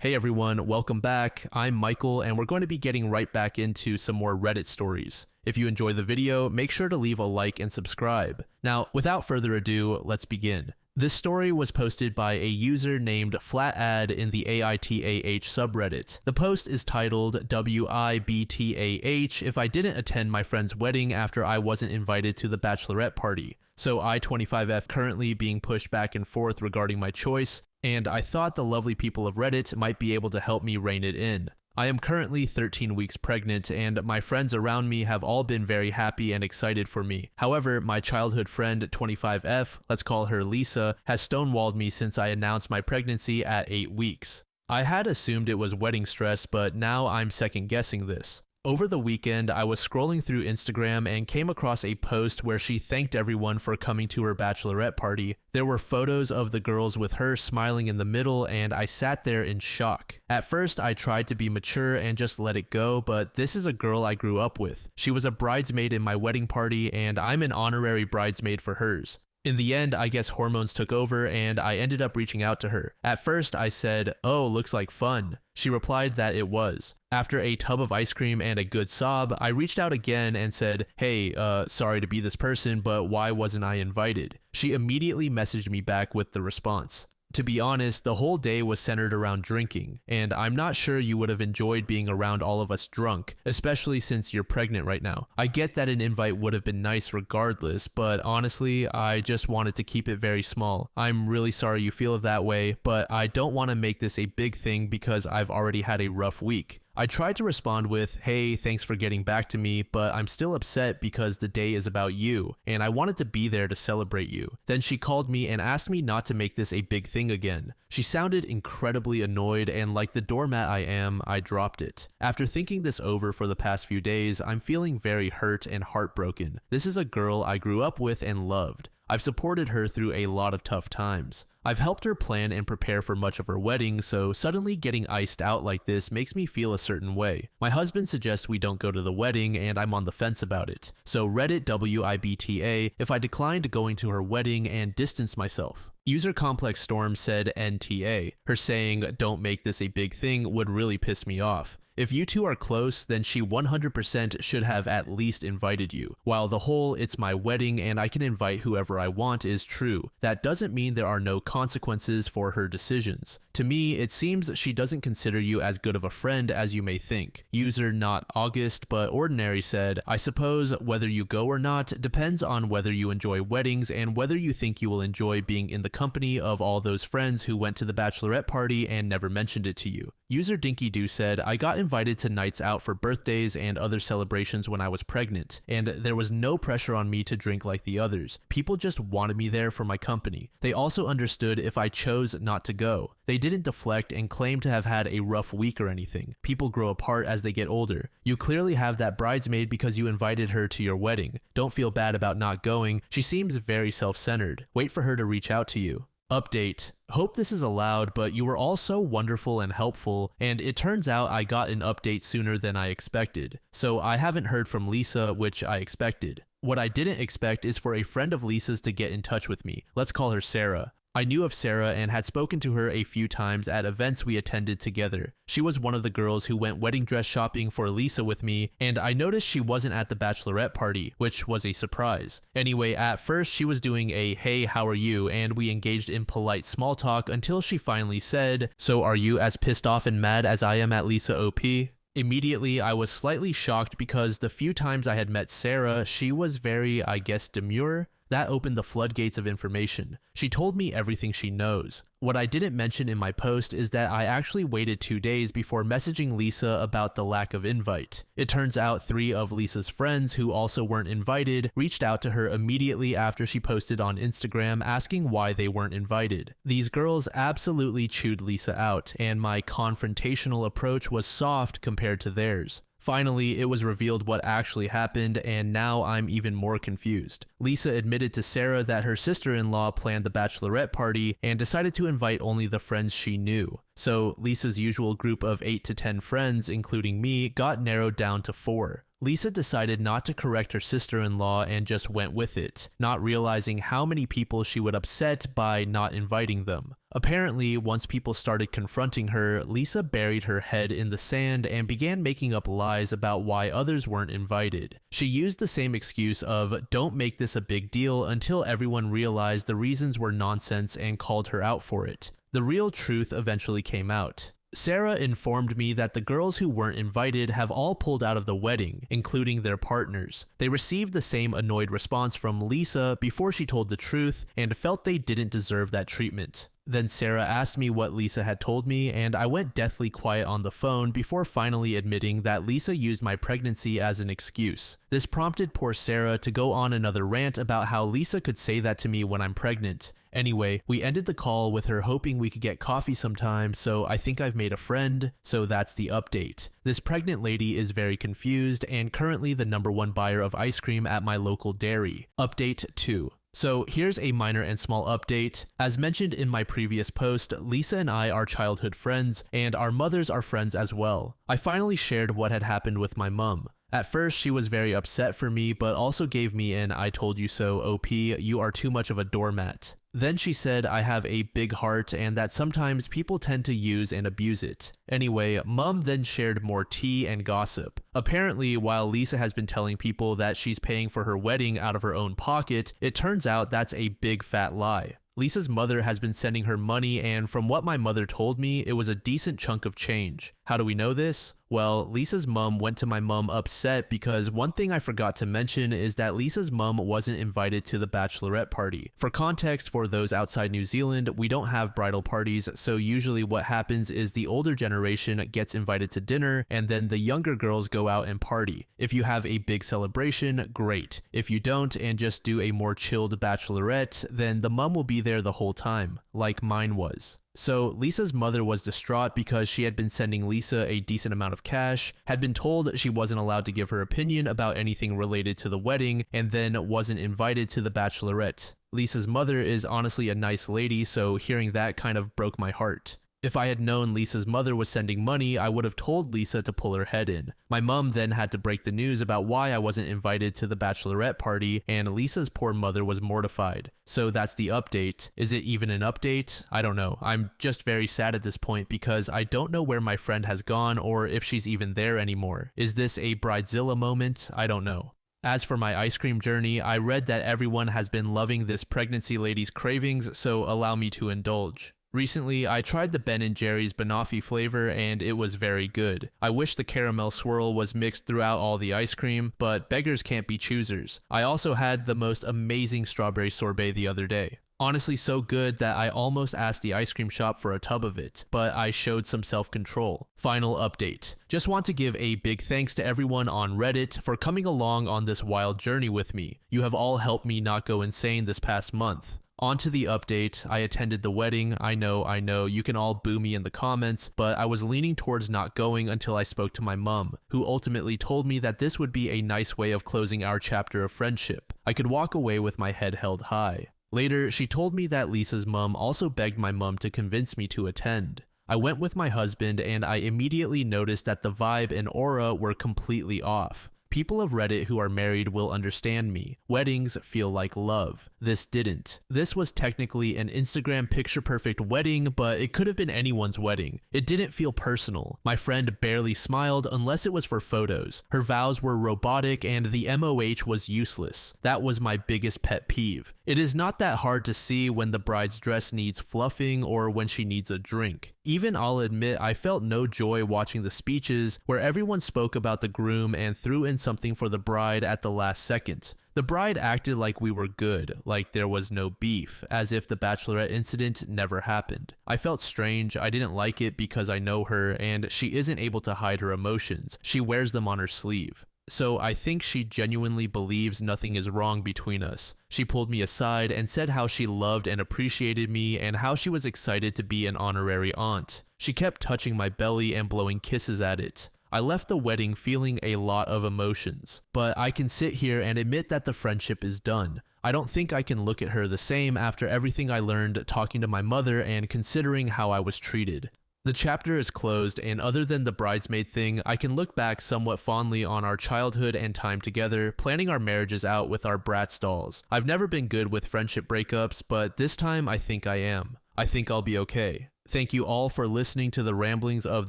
Hey everyone, welcome back. I'm Michael and we're going to be getting right back into some more Reddit stories. If you enjoy the video, make sure to leave a like and subscribe. Now, without further ado, let's begin. This story was posted by a user named FlatAd in the AITAH subreddit. The post is titled WIBTAH if I didn't attend my friend's wedding after I wasn't invited to the bachelorette party. So I-25F currently being pushed back and forth regarding my choice, and I thought the lovely people of Reddit might be able to help me rein it in. I am currently 13 weeks pregnant, and my friends around me have all been very happy and excited for me. However, my childhood friend 25F, let's call her Lisa, has stonewalled me since I announced my pregnancy at 8 weeks. I had assumed it was wedding stress, but now I'm second guessing this. Over the weekend, I was scrolling through Instagram and came across a post where she thanked everyone for coming to her bachelorette party. There were photos of the girls with her smiling in the middle, and I sat there in shock. At first, I tried to be mature and just let it go, but this is a girl I grew up with. She was a bridesmaid in my wedding party, and I'm an honorary bridesmaid for hers. In the end, I guess hormones took over and I ended up reaching out to her. At first, I said, "Oh, looks like fun." She replied that it was. After a tub of ice cream and a good sob, I reached out again and said, "Hey, sorry to be this person, but why wasn't I invited?" She immediately messaged me back with the response. To be honest, the whole day was centered around drinking, and I'm not sure you would have enjoyed being around all of us drunk, especially since you're pregnant right now. I get that an invite would have been nice regardless, but honestly, I just wanted to keep it very small. I'm really sorry you feel that way, but I don't want to make this a big thing because I've already had a rough week. I tried to respond with, "Hey, thanks for getting back to me, but I'm still upset because the day is about you, and I wanted to be there to celebrate you." Then she called me and asked me not to make this a big thing again. She sounded incredibly annoyed, and like the doormat I am, I dropped it. After thinking this over for the past few days, I'm feeling very hurt and heartbroken. This is a girl I grew up with and loved. I've supported her through a lot of tough times. I've helped her plan and prepare for much of her wedding, so suddenly getting iced out like this makes me feel a certain way. My husband suggests we don't go to the wedding, and I'm on the fence about it. So Reddit WIBTA if I declined going to her wedding and distance myself. User Complex Storm said NTA. Her saying, "Don't make this a big thing," would really piss me off. If you two are close, then she 100% should have at least invited you. While the whole "it's my wedding and I can invite whoever I want" is true, that doesn't mean there are no consequences for her decisions. To me, it seems she doesn't consider you as good of a friend as you may think. User Not August but Ordinary said, "I suppose whether you go or not depends on whether you enjoy weddings and whether you think you will enjoy being in the company of all those friends who went to the bachelorette party and never mentioned it to you." User Dinky Doo said, "I got invited to nights out for birthdays and other celebrations when I was pregnant, and there was no pressure on me to drink like the others. People just wanted me there for my company. They also understood if I chose not to go. They didn't deflect and claim to have had a rough week or anything. People grow apart as they get older. You clearly have that bridesmaid because you invited her to your wedding. Don't feel bad about not going. She seems very self-centered. Wait for her to reach out to you." Update. Hope this is allowed, but you were all so wonderful and helpful, and it turns out I got an update sooner than I expected. So I haven't heard from Lisa, which I expected. What I didn't expect is for a friend of Lisa's to get in touch with me. Let's call her Sarah. I knew of Sarah and had spoken to her a few times at events we attended together. She was one of the girls who went wedding dress shopping for Lisa with me, and I noticed she wasn't at the bachelorette party, which was a surprise. Anyway, at first she was doing a "Hey, how are you?" and we engaged in polite small talk until she finally said, "So are you as pissed off and mad as I am at Lisa OP?" Immediately, I was slightly shocked because the few times I had met Sarah, she was very, I guess, demure. That opened the floodgates of information. She told me everything she knows. What I didn't mention in my post is that I actually waited 2 days before messaging Lisa about the lack of invite. It turns out 3 of Lisa's friends who also weren't invited reached out to her immediately after she posted on Instagram asking why they weren't invited. These girls absolutely chewed Lisa out, and my confrontational approach was soft compared to theirs. Finally, it was revealed what actually happened, and now I'm even more confused. Lisa admitted to Sarah that her sister-in-law planned the bachelorette party and decided to invite only the friends she knew. So Lisa's usual group of 8 to 10 friends, including me, got narrowed down to 4. Lisa decided not to correct her sister-in-law and just went with it, not realizing how many people she would upset by not inviting them. Apparently, once people started confronting her, Lisa buried her head in the sand and began making up lies about why others weren't invited. She used the same excuse of "don't make this a big deal" until everyone realized the reasons were nonsense and called her out for it. The real truth eventually came out. Sarah informed me that the girls who weren't invited have all pulled out of the wedding, including their partners. They received the same annoyed response from Lisa before she told the truth and felt they didn't deserve that treatment. Then Sarah asked me what Lisa had told me, and I went deathly quiet on the phone before finally admitting that Lisa used my pregnancy as an excuse. This prompted poor Sarah to go on another rant about how Lisa could say that to me when I'm pregnant. Anyway, we ended the call with her hoping we could get coffee sometime, so I think I've made a friend, so that's the update. This pregnant lady is very confused and currently the #1 buyer of ice cream at my local dairy. Update 2. So here's a minor and small update. As mentioned in my previous post, Lisa and I are childhood friends, and our mothers are friends as well. I finally shared what had happened with my mom. At first, she was very upset for me, but also gave me an "I told you so, OP, you are too much of a doormat." Then she said I have a big heart and that sometimes people tend to use and abuse it. Anyway, Mom then shared more tea and gossip. Apparently, while Lisa has been telling people that she's paying for her wedding out of her own pocket, it turns out that's a big fat lie. Lisa's mother has been sending her money, and from what my mother told me, it was a decent chunk of change. How do we know this? Well, Lisa's mom went to my mom upset because one thing I forgot to mention is that Lisa's mom wasn't invited to the bachelorette party. For context, for those outside New Zealand, we don't have bridal parties, so usually what happens is the older generation gets invited to dinner and then the younger girls go out and party. If you have a big celebration, great. If you don't and just do a more chilled bachelorette, then the mom will be there the whole time, like mine was. So Lisa's mother was distraught because she had been sending Lisa a decent amount of cash, had been told she wasn't allowed to give her opinion about anything related to the wedding, and then wasn't invited to the bachelorette. Lisa's mother is honestly a nice lady, so hearing that kind of broke my heart. If I had known Lisa's mother was sending money, I would have told Lisa to pull her head in. My mom then had to break the news about why I wasn't invited to the bachelorette party, and Lisa's poor mother was mortified. So that's the update. Is it even an update? I don't know. I'm just very sad at this point because I don't know where my friend has gone or if she's even there anymore. Is this a Bridezilla moment? I don't know. As for my ice cream journey, I read that everyone has been loving this pregnancy lady's cravings, so allow me to indulge. Recently, I tried the Ben & Jerry's banoffee flavor and it was very good. I wish the caramel swirl was mixed throughout all the ice cream, but beggars can't be choosers. I also had the most amazing strawberry sorbet the other day. Honestly so good that I almost asked the ice cream shop for a tub of it, but I showed some self-control. Final update. Just want to give a big thanks to everyone on Reddit for coming along on this wild journey with me. You have all helped me not go insane this past month. On to the update. I attended the wedding. I know, you can all boo me in the comments, but I was leaning towards not going until I spoke to my mom, who ultimately told me that this would be a nice way of closing our chapter of friendship. I could walk away with my head held high. Later, she told me that Lisa's mom also begged my mom to convince me to attend. I went with my husband and I immediately noticed that the vibe and aura were completely off. People of Reddit who are married will understand me. Weddings feel like love. This didn't. This was technically an Instagram picture-perfect wedding, but it could have been anyone's wedding. It didn't feel personal. My friend barely smiled unless it was for photos. Her vows were robotic and the MOH was useless. That was my biggest pet peeve. It is not that hard to see when the bride's dress needs fluffing or when she needs a drink. Even I'll admit I felt no joy watching the speeches where everyone spoke about the groom and threw in something for the bride at the last second. The bride acted like we were good, like there was no beef, as if the bachelorette incident never happened. I felt strange, I didn't like it because I know her and she isn't able to hide her emotions. She wears them on her sleeve. So I think she genuinely believes nothing is wrong between us. She pulled me aside and said how she loved and appreciated me and how she was excited to be an honorary aunt. She kept touching my belly and blowing kisses at it. I left the wedding feeling a lot of emotions, but I can sit here and admit that the friendship is done. I don't think I can look at her the same after everything I learned talking to my mother and considering how I was treated. The chapter is closed, and other than the bridesmaid thing, I can look back somewhat fondly on our childhood and time together, planning our marriages out with our Bratz dolls. I've never been good with friendship breakups, but this time I think I am. I think I'll be okay. Thank you all for listening to the ramblings of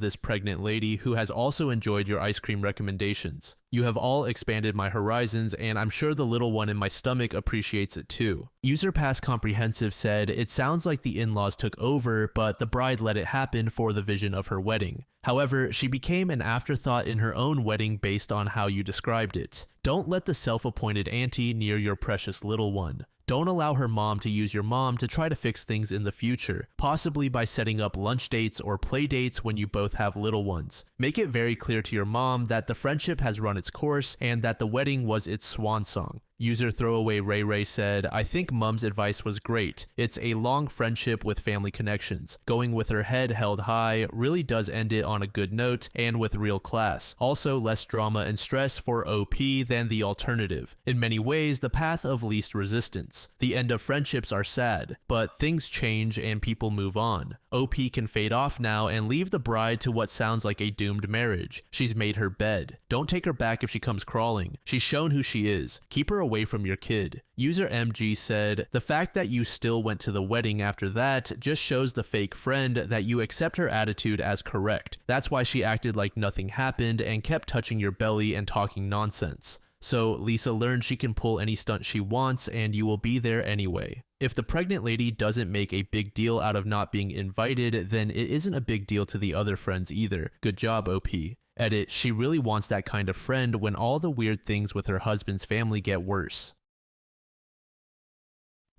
this pregnant lady who has also enjoyed your ice cream recommendations. You have all expanded my horizons, and I'm sure the little one in my stomach appreciates it too. User Pass Comprehensive said, it sounds like the in-laws took over, but the bride let it happen for the vision of her wedding. However, she became an afterthought in her own wedding based on how you described it. Don't let the self-appointed auntie near your precious little one. Don't allow her mom to use your mom to try to fix things in the future, possibly by setting up lunch dates or play dates when you both have little ones. Make it very clear to your mom that the friendship has run its course and that the wedding was its swan song. User Throwaway Ray Ray said, I think Mom's advice was great. It's a long friendship with family connections. Going with her head held high really does end it on a good note and with real class. Also less drama and stress for OP than the alternative. In many ways, the path of least resistance. The end of friendships are sad, but things change and people move on. OP can fade off now and leave the bride to what sounds like a doomed marriage. She's made her bed. Don't take her back if she comes crawling. She's shown who she is. Keep her away from your kid. User MG said, the fact that you still went to the wedding after that just shows the fake friend that you accept her attitude as correct. That's why she acted like nothing happened and kept touching your belly and talking nonsense. So Lisa learned she can pull any stunt she wants and you will be there anyway. If the pregnant lady doesn't make a big deal out of not being invited, then it isn't a big deal to the other friends either. Good job, OP. Edit, she really wants that kind of friend when all the weird things with her husband's family get worse.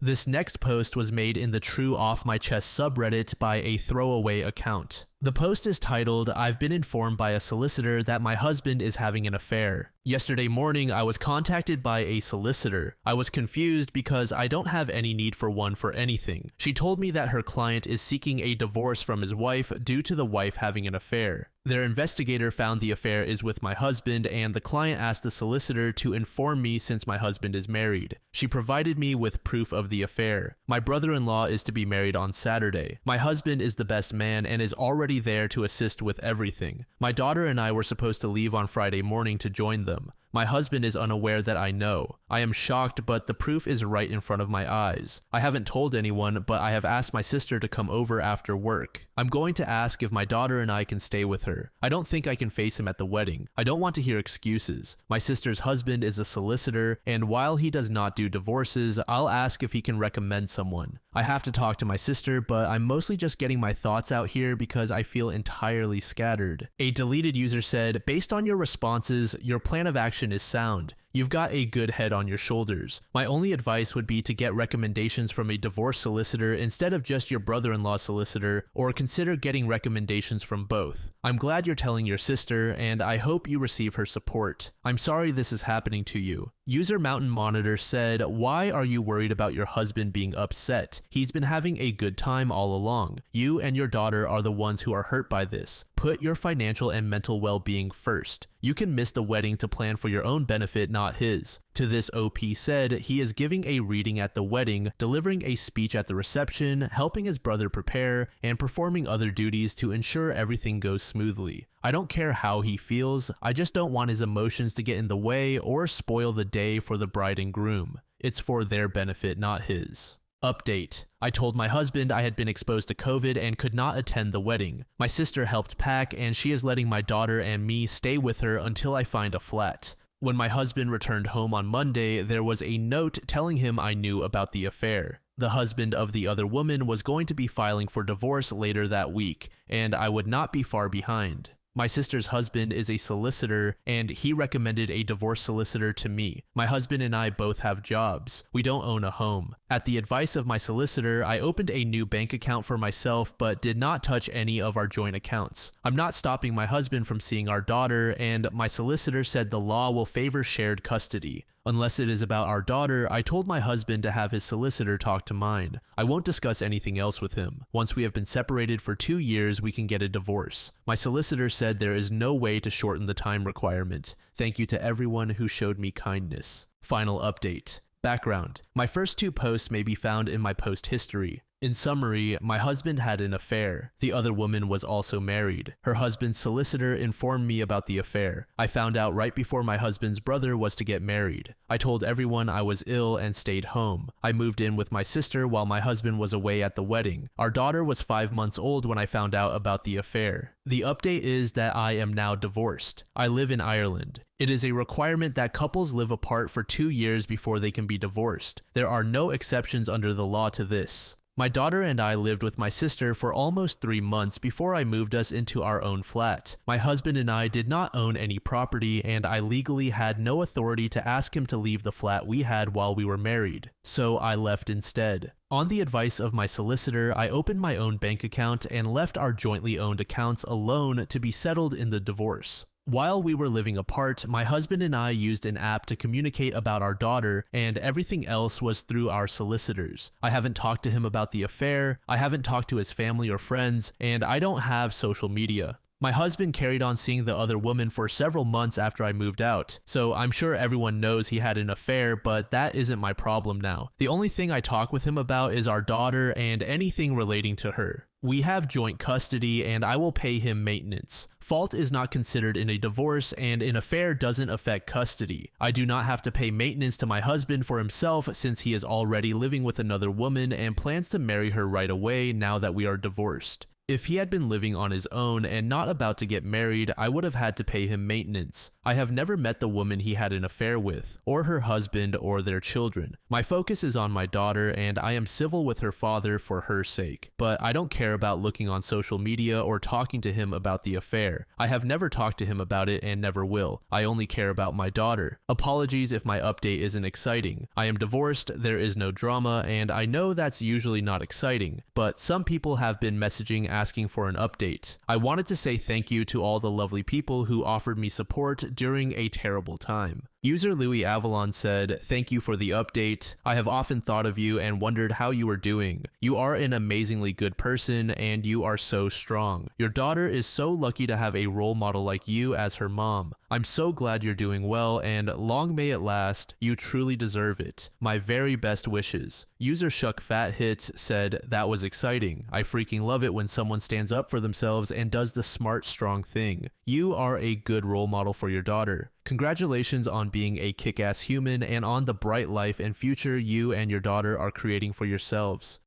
This next post was made in the True Off My Chest subreddit by a throwaway account. The post is titled, I've been informed by a solicitor that my husband is having an affair. Yesterday morning, I was contacted by a solicitor. I was confused because I don't have any need for one for anything. She told me that her client is seeking a divorce from his wife due to the wife having an affair. Their investigator found the affair is with my husband, and the client asked the solicitor to inform me since my husband is married. She provided me with proof of the affair. My brother-in-law is to be married on Saturday. My husband is the best man and is already there to assist with everything. My daughter and I were supposed to leave on Friday morning to join them. My husband is unaware that I know. I am shocked, but the proof is right in front of my eyes. I haven't told anyone, but I have asked my sister to come over after work. I'm going to ask if my daughter and I can stay with her. I don't think I can face him at the wedding. I don't want to hear excuses. My sister's husband is a solicitor, and while he does not do divorces, I'll ask if he can recommend someone. I have to talk to my sister, but I'm mostly just getting my thoughts out here because I feel entirely scattered. A deleted user said, based on your responses, your plan of action is sound. You've got a good head on your shoulders. My only advice would be to get recommendations from a divorce solicitor instead of just your brother-in-law solicitor, or consider getting recommendations from both. I'm glad you're telling your sister, and I hope you receive her support. I'm sorry this is happening to you. User Mountain Monitor said, why are you worried about your husband being upset? He's been having a good time all along. You and your daughter are the ones who are hurt by this. Put your financial and mental well-being first. You can miss the wedding to plan for your own benefit, not his. To this, OP said, he is giving a reading at the wedding, delivering a speech at the reception, helping his brother prepare, and performing other duties to ensure everything goes smoothly. I don't care how he feels, I just don't want his emotions to get in the way or spoil the day for the bride and groom. It's for their benefit, not his. Update. I told my husband I had been exposed to COVID and could not attend the wedding. My sister helped pack, and she is letting my daughter and me stay with her until I find a flat. When my husband returned home on Monday, there was a note telling him I knew about the affair. The husband of the other woman was going to be filing for divorce later that week, and I would not be far behind. My sister's husband is a solicitor, and he recommended a divorce solicitor to me. My husband and I both have jobs. We don't own a home. At the advice of my solicitor, I opened a new bank account for myself, but did not touch any of our joint accounts. I'm not stopping my husband from seeing our daughter, and my solicitor said the law will favor shared custody. Unless it is about our daughter, I told my husband to have his solicitor talk to mine. I won't discuss anything else with him. Once we have been separated for 2 years, we can get a divorce. My solicitor said there is no way to shorten the time requirement. Thank you to everyone who showed me kindness. Final update. Background. My first 2 posts may be found in my post history. In summary, my husband had an affair. The other woman was also married. Her husband's solicitor informed me about the affair. I found out right before my husband's brother was to get married. I told everyone I was ill and stayed home. I moved in with my sister while my husband was away at the wedding. Our daughter was 5 months old when I found out about the affair. The update is that I am now divorced. I live in Ireland. It is a requirement that couples live apart for 2 years before they can be divorced. There are no exceptions under the law to this. My daughter and I lived with my sister for almost 3 months before I moved us into our own flat. My husband and I did not own any property, and I legally had no authority to ask him to leave the flat we had while we were married, so I left instead. On the advice of my solicitor, I opened my own bank account and left our jointly owned accounts alone to be settled in the divorce. While we were living apart, my husband and I used an app to communicate about our daughter, and everything else was through our solicitors. I haven't talked to him about the affair, I haven't talked to his family or friends, and I don't have social media. My husband carried on seeing the other woman for several months after I moved out, so I'm sure everyone knows he had an affair, but that isn't my problem now. The only thing I talk with him about is our daughter and anything relating to her. We have joint custody, and I will pay him maintenance. Fault is not considered in a divorce, and an affair doesn't affect custody. I do not have to pay maintenance to my husband for himself since he is already living with another woman and plans to marry her right away now that we are divorced. If he had been living on his own and not about to get married, I would have had to pay him maintenance. I have never met the woman he had an affair with, or her husband or their children. My focus is on my daughter, and I am civil with her father for her sake. But I don't care about looking on social media or talking to him about the affair. I have never talked to him about it and never will. I only care about my daughter. Apologies if my update isn't exciting. I am divorced, there is no drama, and I know that's usually not exciting, but some people have been messaging asking for an update. I wanted to say thank you to all the lovely people who offered me support during a terrible time. User Louis Avalon said, "Thank you for the update. I have often thought of you and wondered how you were doing. You are an amazingly good person and you are so strong. Your daughter is so lucky to have a role model like you as her mom. I'm so glad you're doing well and long may it last. You truly deserve it. My very best wishes." User Shuck Fat Hit said, "That was exciting. I freaking love it when someone stands up for themselves and does the smart, strong thing. You are a good role model for your daughter. Congratulations on being a kick-ass human and on the bright life and future you and your daughter are creating for yourselves.